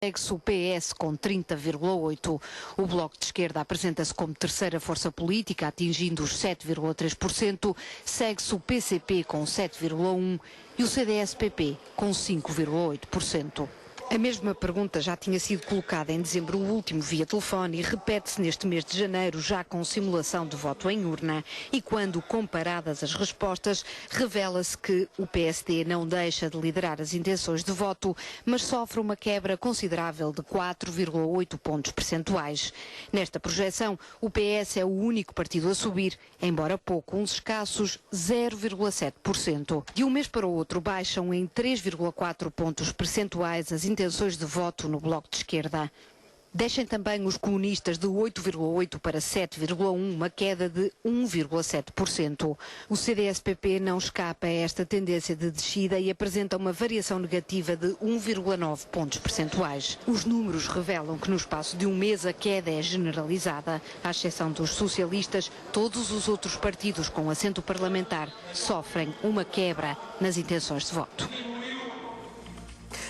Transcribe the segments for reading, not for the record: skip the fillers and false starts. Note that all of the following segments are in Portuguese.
Segue-se o PS com 30,8%. O Bloco de Esquerda apresenta-se como terceira força política, atingindo os 7,3%. Segue-se o PCP com 7,1% e o CDS-PP com 5,8%. A mesma pergunta já tinha sido colocada em dezembro último via telefone e repete-se neste mês de janeiro, já com simulação de voto em urna. E quando comparadas as respostas, revela-se que o PSD não deixa de liderar as intenções de voto, mas sofre uma quebra considerável de 4,8 pontos percentuais. Nesta projeção, o PS é o único partido a subir, embora pouco, uns escassos 0,7%. De um mês para o outro, baixam em 3,4 pontos percentuais as intenções de voto no Bloco de Esquerda. Deixem também os comunistas de 8,8% para 7,1%, uma queda de 1,7%. O CDS-PP não escapa a esta tendência de descida e apresenta uma variação negativa de 1,9 pontos percentuais. Os números revelam que no espaço de um mês a queda é generalizada. À exceção dos socialistas, todos os outros partidos com assento parlamentar sofrem uma quebra nas intenções de voto.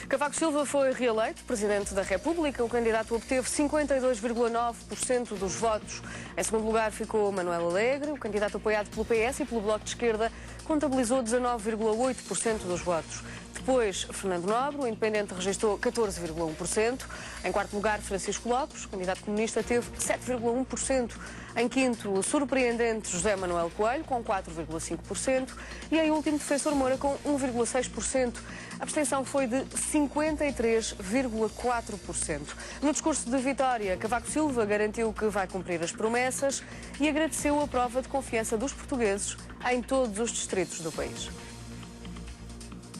Cavaco Silva foi reeleito Presidente da República. O candidato obteve 52,9% dos votos. Em segundo lugar ficou Manuel Alegre. O candidato apoiado pelo PS e pelo Bloco de Esquerda contabilizou 19,8% dos votos. Depois, Fernando Nobre, o independente, registrou 14,1%. Em quarto lugar, Francisco Lopes, o candidato comunista, teve 7,1%. Em quinto, o surpreendente José Manuel Coelho, com 4,5%. E em último, Defensor Moura, com 1,6%. A abstenção foi de 53,4%. No discurso de vitória, Cavaco Silva garantiu que vai cumprir as promessas e agradeceu a prova de confiança dos portugueses em todos os distritos do país.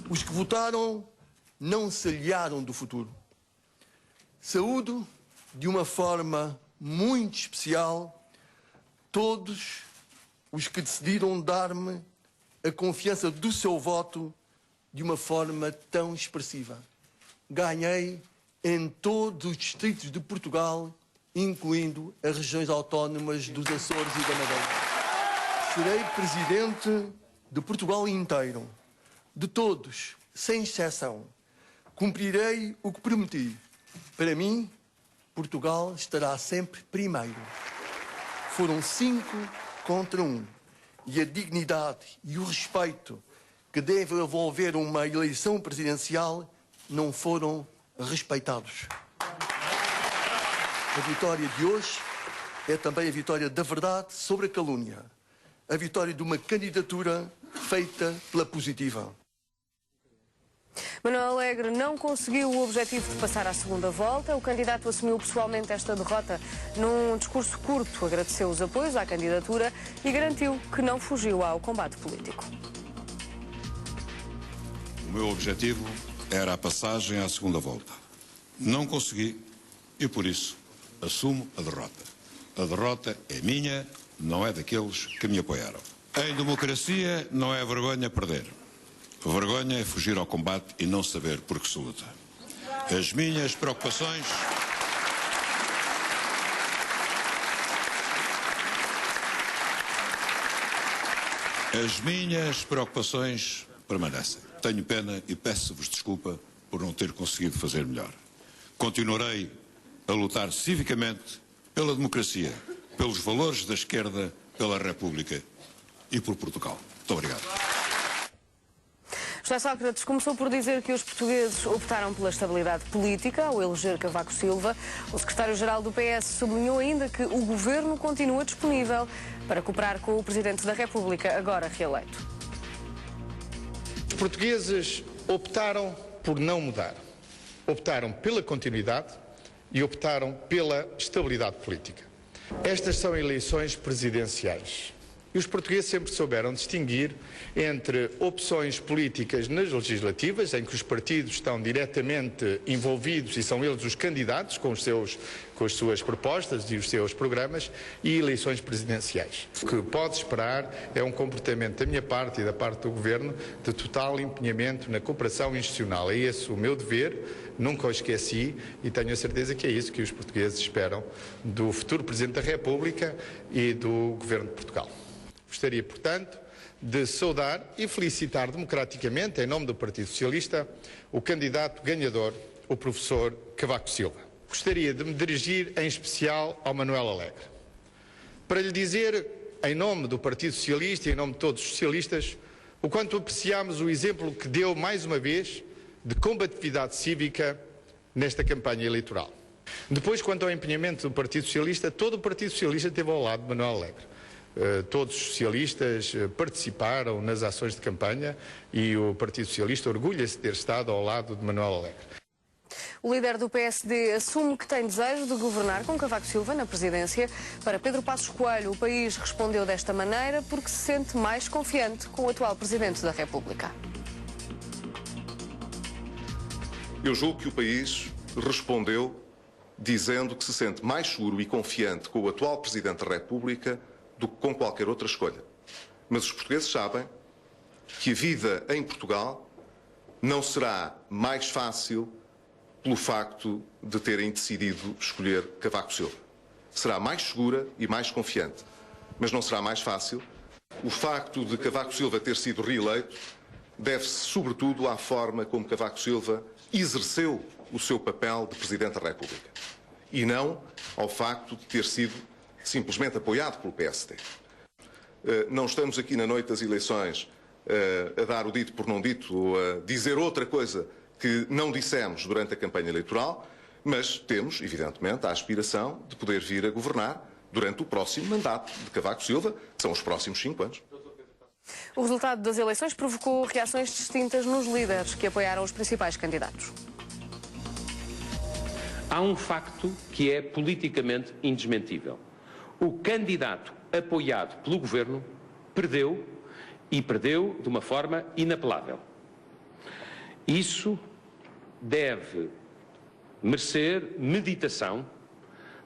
Os que votaram não se aliaram do futuro. Saúdo de uma forma muito especial todos os que decidiram dar-me a confiança do seu voto de uma forma tão expressiva. Ganhei em todos os distritos de Portugal, incluindo as regiões autónomas dos Açores e da Madeira. Serei presidente de Portugal inteiro, de todos, sem exceção. Cumprirei o que prometi. Para mim, Portugal estará sempre primeiro. Foram 5 contra 1. E a dignidade e o respeito que deve envolver uma eleição presidencial não foram respeitados. A vitória de hoje é também a vitória da verdade sobre a calúnia. A vitória de uma candidatura feita pela positiva. Manuel Alegre não conseguiu o objetivo de passar à segunda volta. O candidato assumiu pessoalmente esta derrota num discurso curto, agradeceu os apoios à candidatura e garantiu que não fugiu ao combate político. O meu objetivo era a passagem à segunda volta. Não consegui e, por isso, assumo a derrota. A derrota é minha, não é daqueles que me apoiaram. Em democracia não é vergonha perder. A vergonha é fugir ao combate e não saber por que se luta. As minhas preocupações... As minhas preocupações permanecem. Tenho pena e peço-vos desculpa por não ter conseguido fazer melhor. Continuarei a lutar civicamente pela democracia, pelos valores da esquerda, pela República e por Portugal. Muito obrigado. José Sócrates começou por dizer que os portugueses optaram pela estabilidade política ao eleger Cavaco Silva. O secretário-geral do PS sublinhou ainda que o governo continua disponível para cooperar com o Presidente da República, agora reeleito. Os portugueses optaram por não mudar. Optaram pela continuidade e optaram pela estabilidade política. Estas são eleições presidenciais. E os portugueses sempre souberam distinguir entre opções políticas nas legislativas, em que os partidos estão diretamente envolvidos e são eles os candidatos com as suas propostas e os seus programas, e eleições presidenciais. O que pode esperar é um comportamento da minha parte e da parte do Governo de total empenhamento na cooperação institucional. É esse o meu dever, nunca o esqueci e tenho a certeza que é isso que os portugueses esperam do futuro Presidente da República e do Governo de Portugal. Gostaria, portanto, de saudar e felicitar democraticamente, em nome do Partido Socialista, o candidato ganhador o professor Cavaco Silva. Gostaria de me dirigir em especial ao Manuel Alegre, para lhe dizer, em nome do Partido Socialista e em nome de todos os socialistas, o quanto apreciamos o exemplo que deu, mais uma vez, de combatividade cívica nesta campanha eleitoral. Depois, quanto ao empenhamento do Partido Socialista, todo o Partido Socialista esteve ao lado de Manuel Alegre. Todos os socialistas participaram nas ações de campanha e o Partido Socialista orgulha-se de ter estado ao lado de Manuel Alegre. O líder do PSD assume que tem desejo de governar com Cavaco Silva na presidência. Para Pedro Passos Coelho, o país respondeu desta maneira porque se sente mais confiante com o atual Presidente da República. Eu julgo que o país respondeu dizendo que se sente mais seguro e confiante com o atual Presidente da República do que com qualquer outra escolha. Mas os portugueses sabem que a vida em Portugal não será mais fácil pelo facto de terem decidido escolher Cavaco Silva. Será mais segura e mais confiante, mas não será mais fácil. O facto de Cavaco Silva ter sido reeleito deve-se sobretudo à forma como Cavaco Silva exerceu o seu papel de Presidente da República e não ao facto de ter sido simplesmente apoiado pelo PSD. Não estamos aqui na noite das eleições a dar o dito por não dito ou a dizer outra coisa que não dissemos durante a campanha eleitoral, mas temos, evidentemente, a aspiração de poder vir a governar durante o próximo mandato de Cavaco Silva, que são os próximos 5 anos. O resultado das eleições provocou reações distintas nos líderes que apoiaram os principais candidatos. Há um facto que é politicamente indesmentível. O candidato apoiado pelo governo perdeu, e perdeu de uma forma inapelável. Isso deve merecer meditação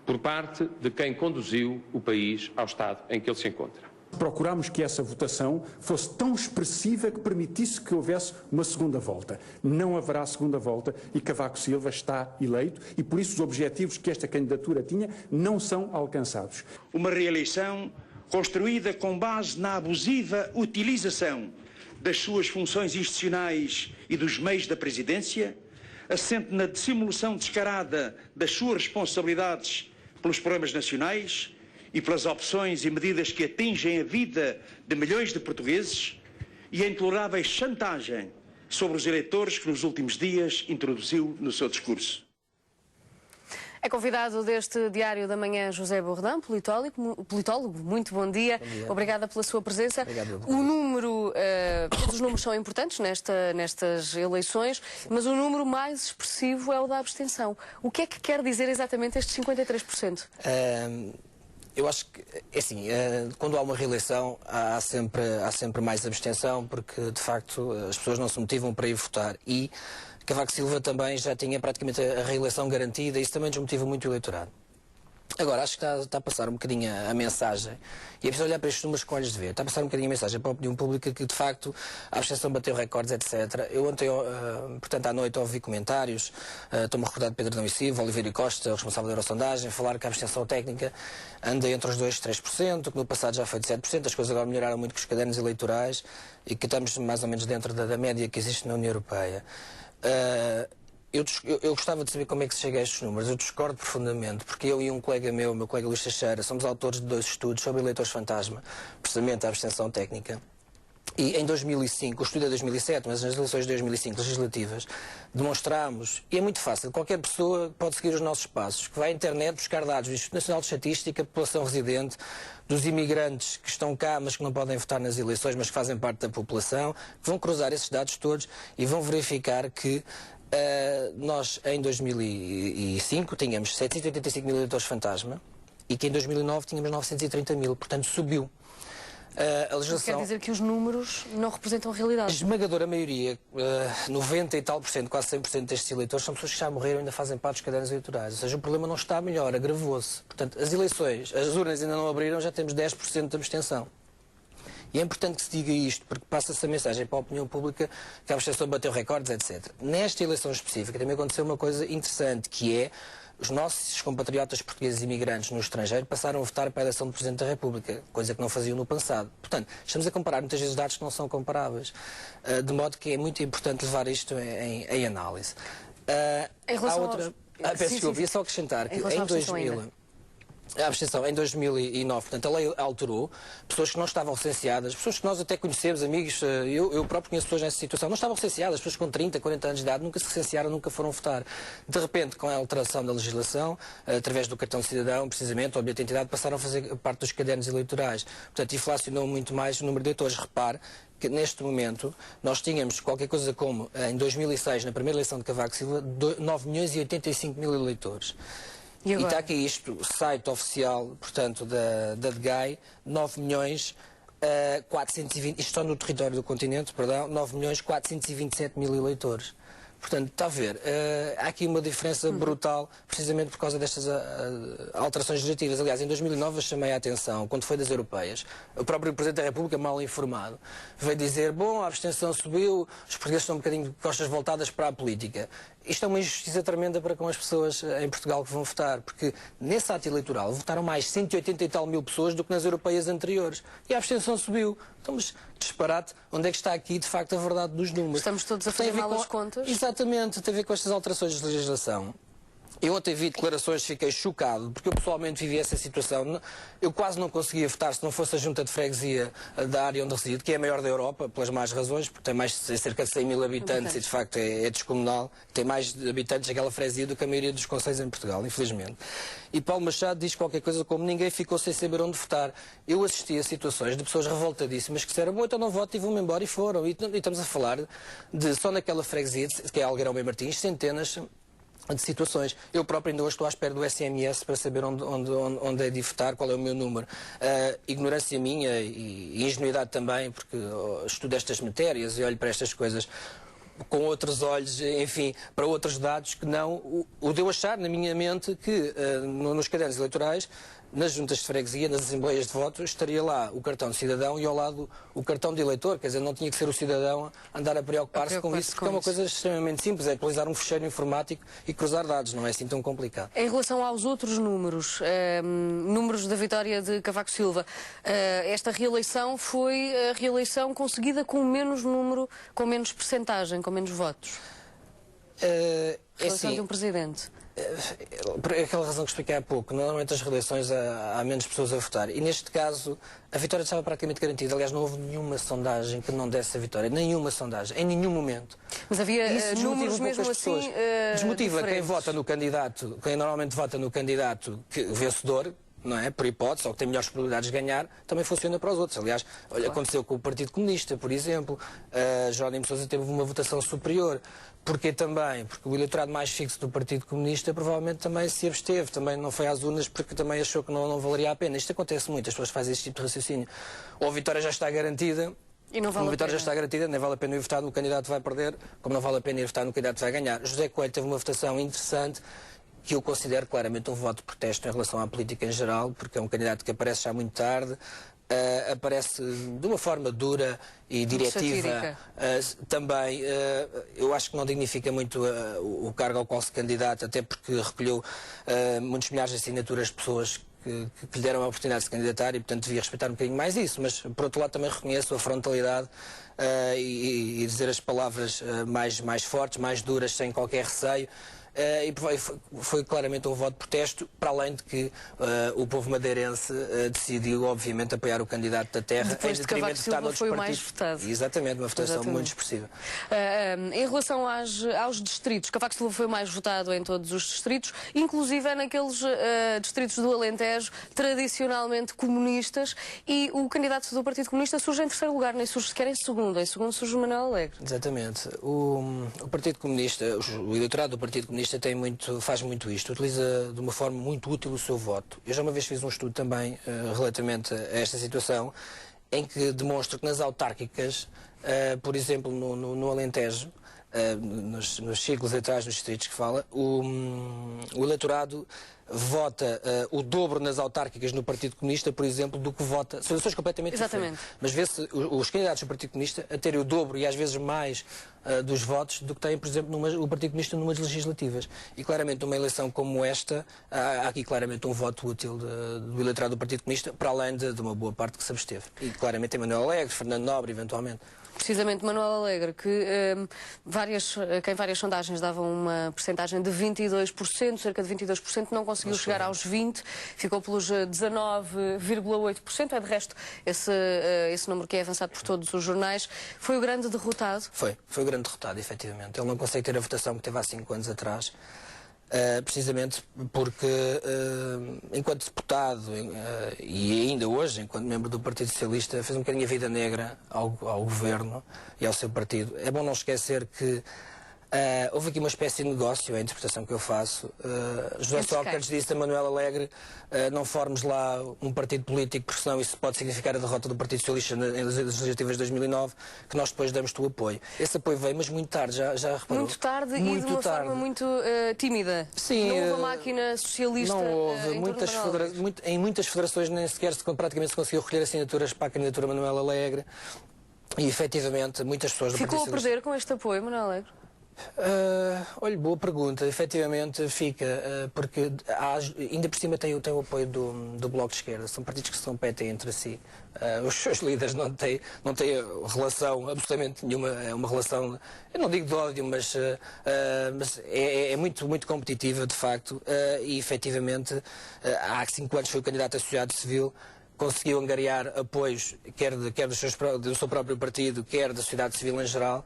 por parte de quem conduziu o país ao estado em que ele se encontra. Procurámos que essa votação fosse tão expressiva que permitisse que houvesse uma segunda volta. Não haverá segunda volta e Cavaco Silva está eleito e por isso os objetivos que esta candidatura tinha não são alcançados. Uma reeleição construída com base na abusiva utilização das suas funções institucionais e dos meios da presidência, assente na dissimulação descarada das suas responsabilidades pelos problemas nacionais e pelas opções e medidas que atingem a vida de milhões de portugueses e a intolerável chantagem sobre os eleitores que nos últimos dias introduziu no seu discurso. É convidado deste Diário da Manhã José Bordão, politólogo. Muito bom dia. Bom dia. Obrigada pela sua presença. Obrigado. O número, todos os números são importantes nestas eleições, mas o número mais expressivo é o da abstenção. O que é que quer dizer exatamente estes 53%? Eu acho que, é assim, quando há uma reeleição há sempre mais abstenção, porque de facto as pessoas não se motivam para ir votar e Cavaco Silva também já tinha praticamente a reeleição garantida e isso também desmotiva muito o eleitorado. Agora, acho que está a passar um bocadinho a mensagem, e é preciso olhar para estes números com olhos de ver, está a passar um bocadinho a mensagem para a opinião pública que, de facto, a abstenção bateu recordes, etc. Eu ontem, portanto, à noite ouvi comentários, estou-me a recordar de Pedro Adão e Silva, Oliveira Costa, o responsável da Eurosondagem, falar que a abstenção técnica anda entre os 2% e 3%, que no passado já foi de 7%, as coisas agora melhoraram muito com os cadernos eleitorais e que estamos mais ou menos dentro da média que existe na União Europeia. Eu gostava de saber como é que se chega a estes números. Eu discordo profundamente, porque eu e um colega meu colega Luís Teixeira, somos autores de 2 estudos sobre eleitores fantasma, precisamente a abstenção técnica. E em 2005, o estudo é 2007, mas nas eleições de 2005 legislativas, demonstrámos, e é muito fácil, qualquer pessoa pode seguir os nossos passos, que vai à internet buscar dados do Instituto Nacional de Estatística, população residente, dos imigrantes que estão cá, mas que não podem votar nas eleições, mas que fazem parte da população, que vão cruzar esses dados todos e vão verificar que nós, em 2005, tínhamos 785 mil eleitores fantasma e que em 2009 tínhamos 930 mil, portanto subiu. A legislação... Isso quer dizer que os números não representam a realidade? A esmagadora maioria, 90 e tal por cento, quase 100% destes eleitores, são pessoas que já morreram e ainda fazem parte dos cadernos eleitorais. Ou seja, o problema não está melhor, agravou-se. Portanto, as eleições, as urnas ainda não abriram, já temos 10% de abstenção. E é importante que se diga isto, porque passa-se a mensagem para a opinião pública que a abstenção bateu recordes, etc. Nesta eleição específica também aconteceu uma coisa interessante, que é os nossos compatriotas portugueses imigrantes no estrangeiro passaram a votar para a eleição do Presidente da República, coisa que não faziam no passado. Portanto, estamos a comparar muitas vezes dados que não são comparáveis, de modo que é muito importante levar isto em análise. Em relação há outra... Peço desculpa, ia só acrescentar que em 2000... A abstenção em 2009, portanto, a lei alterou, pessoas que não estavam licenciadas, pessoas que nós até conhecemos, amigos, eu próprio conheço pessoas nessa situação, não estavam licenciadas, pessoas com 30, 40 anos de idade, nunca se licenciaram, nunca foram votar. De repente, com a alteração da legislação, através do cartão de cidadão, precisamente, ou bilhete de identidade, passaram a fazer parte dos cadernos eleitorais. Portanto, inflacionou muito mais o número de eleitores. Repare que, neste momento, nós tínhamos qualquer coisa como, em 2006, na primeira eleição de Cavaco Silva, 9.085.000 eleitores. E está aqui isto, site oficial, portanto, da DGAI, 9.420.000, isto só no território do continente, perdão, 9.427.000 eleitores. Portanto, está a ver, há aqui uma diferença brutal, precisamente por causa destas alterações legislativas. Aliás, em 2009 eu chamei a atenção, quando foi das europeias, o próprio Presidente da República, mal informado, veio dizer, bom, a abstenção subiu, os portugueses estão um bocadinho de costas voltadas para a política. Isto é uma injustiça tremenda para com as pessoas em Portugal que vão votar, porque nesse ato eleitoral votaram mais 180 e tal mil pessoas do que nas europeias anteriores. E a abstenção subiu. Então, mas disparate, onde é que está aqui, de facto, a verdade dos números? Estamos todos a fazer mal as contas? Exatamente, tem a ver com estas alterações de legislação. Eu ontem vi declarações, fiquei chocado, porque eu pessoalmente vivi essa situação. Eu quase não conseguia votar se não fosse a junta de freguesia da área onde resido, que é a maior da Europa, pelas más razões, porque tem cerca de 100 mil habitantes e de facto é descomunal. Tem mais habitantes aquela freguesia do que a maioria dos concelhos em Portugal, infelizmente. E Paulo Machado diz qualquer coisa como ninguém ficou sem saber onde votar. Eu assisti a situações de pessoas revoltadíssimas que disseram, bom, então não voto e vão-me embora, e foram. E estamos a falar de só naquela freguesia, que é Algueirão Bem Martins, centenas de situações. Eu próprio ainda hoje estou à espera do SMS para saber onde é de votar, qual é o meu número. Ignorância minha e ingenuidade também, porque estudo estas matérias e olho para estas coisas com outros olhos, enfim, para outros dados que não o deu achar na minha mente que nos cadernos eleitorais, nas juntas de freguesia, nas assembleias de voto, estaria lá o cartão de cidadão e ao lado o cartão de eleitor, quer dizer, não tinha que ser o cidadão a andar a preocupar-se com isso, porque é uma coisa extremamente simples, é utilizar um fecheiro informático e cruzar dados, não é assim tão complicado. Em relação aos outros números, números da vitória de Cavaco Silva, esta reeleição foi a reeleição conseguida com menos número, com menos percentagem, com menos votos. Reeleição de um presidente. Por aquela razão que expliquei há pouco, normalmente as reeleições há menos pessoas a votar. E neste caso, a vitória estava praticamente garantida. Aliás, não houve nenhuma sondagem que não desse a vitória. Nenhuma sondagem, em nenhum momento. Mas havia números mesmo assim desmotiva diferentes. Quem vota no candidato, quem normalmente vota no candidato vencedor, não é? Por hipótese, ou que tem melhores probabilidades de ganhar, também funciona para os outros. Aliás, olha, aconteceu com o Partido Comunista, por exemplo. Jerónimo de Sousa teve uma votação superior. Porquê também? Porque o eleitorado mais fixo do Partido Comunista provavelmente também se absteve, também não foi às urnas porque também achou que não valeria a pena. Isto acontece muito, as pessoas fazem este tipo de raciocínio. Ou a vitória já está garantida, e não vale a vitória já está garantida, nem vale a pena ir votar no candidato que vai perder, como não vale a pena ir votar no candidato que vai ganhar. José Coelho teve uma votação interessante, que eu considero claramente um voto de protesto em relação à política em geral, porque é um candidato que aparece já muito tarde, aparece de uma forma dura e diretiva. Também, eu acho que não dignifica muito o cargo ao qual se candidata, até porque recolheu muitos milhares de assinaturas de pessoas que lhe deram a oportunidade de se candidatar e, portanto, devia respeitar um bocadinho mais isso. Mas, por outro lado, também reconheço a frontalidade e dizer as palavras mais fortes, mais duras, sem qualquer receio. E foi claramente um voto de protesto, para além de que o povo madeirense decidiu, obviamente, apoiar o candidato da terra. Depois de Cavaco Silva foi o mais votado. Exatamente, uma votação muito expressiva. Em relação aos distritos, Cavaco Silva foi o mais votado em todos os distritos, inclusive naqueles distritos do Alentejo tradicionalmente comunistas, e o candidato do Partido Comunista surge em terceiro lugar, nem surge sequer em segundo. Em segundo surge o Manuel Alegre. Exatamente. O Partido Comunista, o eleitorado do Partido Comunista faz muito isto, utiliza de uma forma muito útil o seu voto. Eu já uma vez fiz um estudo também relativamente a esta situação, em que demonstra que nas autárquicas, por exemplo no Alentejo, nos círculos atrás dos distritos que fala, o eleitorado vota o dobro nas autárquicas no Partido Comunista, por exemplo, do que vota... São eleições completamente diferentes. Mas vê-se os candidatos do Partido Comunista a terem o dobro e às vezes mais dos votos do que têm, por exemplo, o Partido Comunista numas legislativas. E claramente numa eleição como esta, há aqui claramente um voto útil do eleitorado do Partido Comunista, para além de uma boa parte que se absteve. E claramente Manuel Alegre, Fernando Nobre, eventualmente. Precisamente Manuel Alegre, que em várias sondagens davam uma percentagem de 22%, cerca de 22%, não conseguiu chegar aos 20%, ficou pelos 19,8%, é de resto esse número que é avançado por todos os jornais. Foi o grande derrotado? Foi o grande derrotado, efetivamente. Ele não consegue ter a votação que teve há 5 anos atrás. Precisamente porque, enquanto deputado e ainda hoje, enquanto membro do Partido Socialista, fez um bocadinho a vida negra ao governo e ao seu partido. É bom não esquecer que houve aqui uma espécie de negócio, é a interpretação que eu faço. José Sócrates disse a Manuel Alegre: não formes lá um partido político, porque senão isso pode significar a derrota do Partido Socialista nas legislativas de 2009, que nós depois damos o apoio. Esse apoio veio, mas muito tarde, já reparou? Muito tarde e de uma forma muito tímida. Sim, não houve a máquina socialista. Não houve. Em muitas federações nem sequer praticamente se conseguiu recolher assinaturas para a candidatura Manuel Alegre. E efetivamente muitas pessoas do Partido Socialista... Ficou a perder com este apoio, Manuel Alegre? Olha, boa pergunta. Efetivamente fica, porque ainda por cima tem o apoio do Bloco de Esquerda. São partidos que se competem entre si. Os seus líderes não têm relação absolutamente nenhuma. É uma relação, eu não digo de ódio, mas é muito, muito competitiva, de facto. E efetivamente, há 5 anos foi o candidato associado civil. Conseguiu angariar apoios, quer do seu próprio partido, quer da sociedade civil em geral.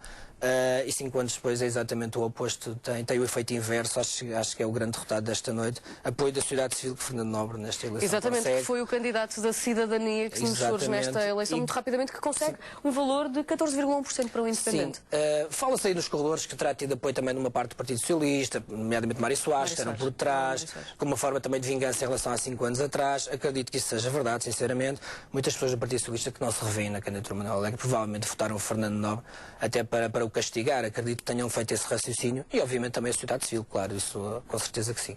E 5 anos depois é exatamente o oposto, tem o efeito inverso. Acho que é o grande derrotado desta noite. Apoio da sociedade civil que Fernando Nobre nesta eleição. Exatamente, que foi o candidato da cidadania que nos surge nesta eleição muito rapidamente, que consegue um valor de 14,1% para o independente. Sim, fala-se aí nos corredores que terá tido apoio também numa parte do Partido Socialista, nomeadamente Mário Soares, que estavam por trás, com uma forma também de vingança em relação a 5 anos atrás. Acredito que isso seja verdade, sinceramente. Muitas pessoas do Partido Socialista que não se revêem na candidatura Manuel Alegre provavelmente votaram o Fernando Nobre até para o castigar. Acredito que tenham feito esse raciocínio e obviamente também a sociedade civil, claro, isso com certeza que sim.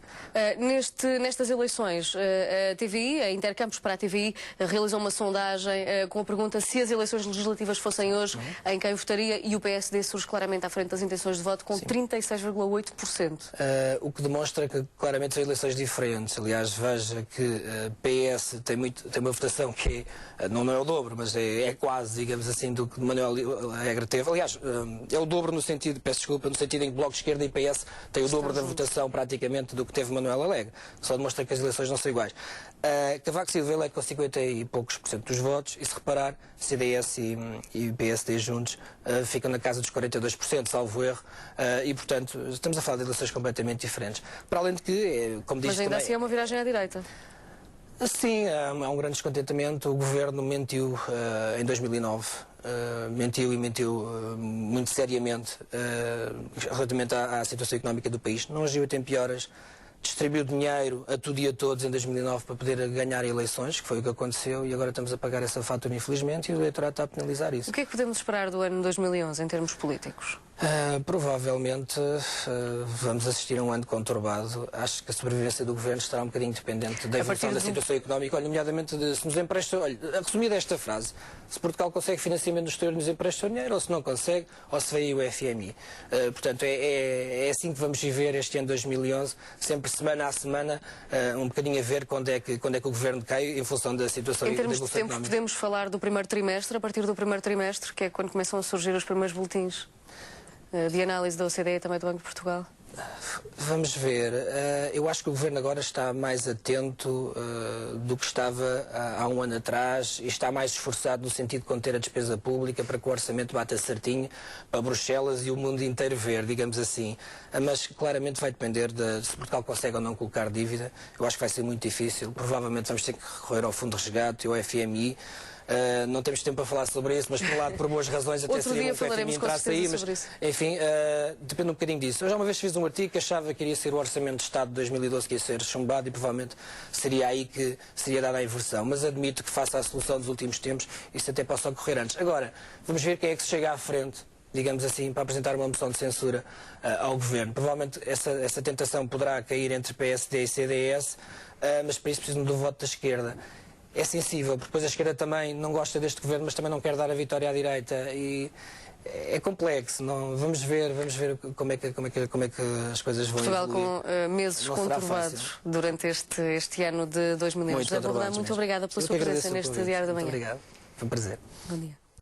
Nestas eleições, a TVI, a Intercampos para a TVI, realizou uma sondagem com a pergunta se as eleições legislativas fossem hoje, em quem votaria, e o PSD surge claramente à frente das intenções de voto com 36,8%. O que demonstra que claramente são eleições diferentes. Aliás, veja que PS tem uma votação que não é o dobro, mas é quase, digamos assim, do que Manuel Alegre teve. Aliás, é o dobro no sentido, peço desculpa, no sentido em que Bloco de Esquerda e PS têm o dobro da votação praticamente do que teve Manuel Alegre. Só demonstra que as eleições não são iguais. Cavaco Silva eleito com 50 e poucos % dos votos, e se reparar, CDS e PSD juntos ficam na casa dos 42%, salvo erro, e portanto estamos a falar de eleições completamente diferentes. Para além de que, como disse, mas ainda assim é uma viragem à direita. Sim, há um grande descontentamento. O governo mentiu em 2009. Mentiu muito seriamente relativamente à situação económica do país. Não agiu a tempo e horas. Distribuiu dinheiro a tudo e a todos em 2009 para poder ganhar eleições, que foi o que aconteceu, e agora estamos a pagar essa fatura, infelizmente, e o eleitorado está a penalizar isso. O que é que podemos esperar do ano 2011 em termos políticos? Provavelmente vamos assistir a um ano conturbado. Acho que a sobrevivência do governo estará um bocadinho dependente da evolução da situação económica, nomeadamente se nos empresta. Olha, resumida esta frase: se Portugal consegue financiamento do exterior, nos empresta o dinheiro, ou se não consegue, ou se veio o FMI. Portanto, é assim que vamos viver este ano 2011, sempre semana a semana, um bocadinho a ver quando é que o governo cai em função da situação económica. Em termos de tempo, podemos falar do primeiro trimestre, a partir do primeiro trimestre, que é quando começam a surgir os primeiros boletins de análise da OCDE e também do Banco de Portugal? Vamos ver. Eu acho que o Governo agora está mais atento do que estava há um ano atrás e está mais esforçado no sentido de conter a despesa pública para que o orçamento bata certinho para Bruxelas e o mundo inteiro ver, digamos assim. Mas claramente vai depender de se Portugal consegue ou não colocar dívida. Eu acho que vai ser muito difícil. Provavelmente vamos ter que recorrer ao Fundo de Resgate e ao FMI. Não temos tempo para falar sobre isso, mas por um lado, por boas razões, até seria bom que o FMI entrasse aí, mas enfim, depende um bocadinho disso. Eu já uma vez fiz um artigo que achava que iria ser o Orçamento de Estado de 2012 que ia ser chumbado e provavelmente seria aí que seria dada a inversão, mas admito que face à solução dos últimos tempos isso até possa ocorrer antes. Agora, vamos ver quem é que se chega à frente digamos assim, para apresentar uma moção de censura ao Governo. Provavelmente essa tentação poderá cair entre PSD e CDS, mas para isso precisam do voto da esquerda. É sensível, porque depois a esquerda também não gosta deste Governo, mas também não quer dar a vitória à direita. E é complexo. Não, vamos ver como é que as coisas vão Portugal evoluir. com meses conturbados durante este ano de 2011. José Bordão, muito obrigada pela sua presença neste Diário da Manhã. Muito obrigado. Foi um prazer. Bom dia.